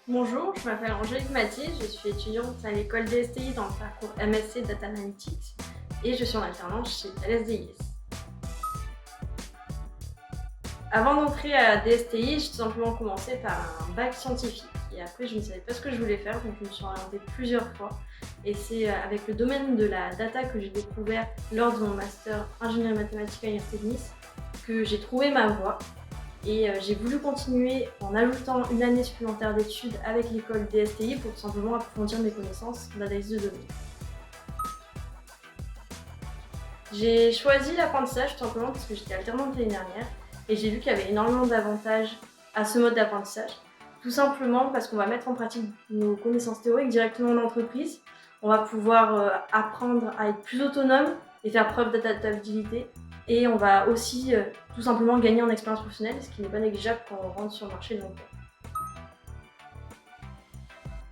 Bonjour, je m'appelle Angélique Mathieu, je suis étudiante à l'école DSTI dans le parcours MSc Data Analytics et je suis en alternance chez Thales DIS. Avant d'entrer à DSTI, j'ai tout simplement commencé par un bac scientifique et après je ne savais pas ce que je voulais faire, donc je me suis orientée plusieurs fois et c'est avec le domaine de la data que j'ai découvert lors de mon master ingénierie mathématique à l'Université de Nice que j'ai trouvé ma voie. Et j'ai voulu continuer en ajoutant une année supplémentaire d'études avec l'école DSTI pour tout simplement approfondir mes connaissances d'analyse de données. J'ai choisi l'apprentissage tout simplement parce que j'étais alternante l'année dernière et j'ai vu qu'il y avait énormément d'avantages à ce mode d'apprentissage. Tout simplement parce qu'on va mettre en pratique nos connaissances théoriques directement en entreprise. On va pouvoir apprendre à être plus autonome et faire preuve d'adaptabilité. Et on va aussi tout simplement gagner en expérience professionnelle, ce qui n'est pas négligeable quand on rentre sur le marché de l'emploi.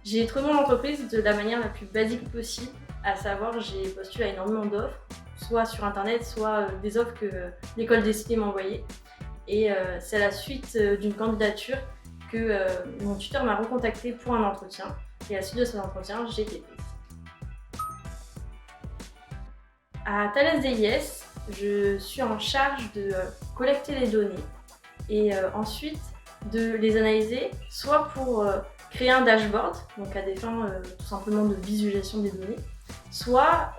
J'ai trouvé mon entreprise de la manière la plus basique possible, à savoir j'ai postulé à énormément d'offres, soit sur internet, soit des offres que l'école DSTI m'a envoyées. Et c'est à la suite d'une candidature que mon tuteur m'a recontacté pour un entretien. Et à la suite de cet entretien, j'ai été prise. À Thales DIS, je suis en charge de collecter les données et ensuite de les analyser, soit pour créer un dashboard, donc à des fins tout simplement de visualisation des données, soit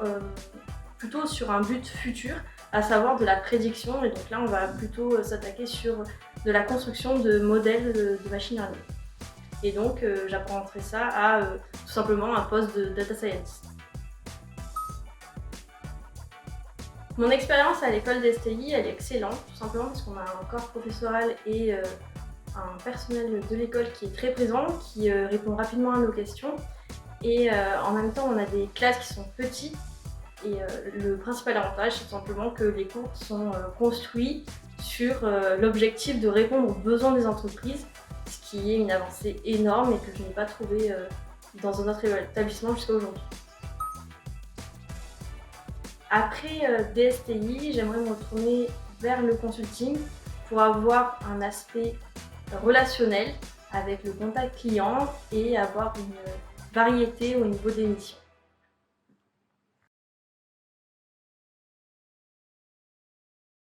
plutôt sur un but futur, à savoir de la prédiction. Et donc là, on va plutôt s'attaquer sur de la construction de modèles de machine learning. Et donc, j'apprendrai ça à tout simplement un poste de data scientist. Mon expérience à l'école DSTI, elle est excellente, tout simplement parce qu'on a un corps professoral et un personnel de l'école qui est très présent, qui répond rapidement à nos questions. Et en même temps, on a des classes qui sont petites. Et le principal avantage, c'est tout simplement que les cours sont construits sur l'objectif de répondre aux besoins des entreprises, ce qui est une avancée énorme et que je n'ai pas trouvé dans un autre établissement jusqu'à aujourd'hui. Après DSTI, j'aimerais me retourner vers le consulting pour avoir un aspect relationnel avec le contact client et avoir une variété au niveau des missions.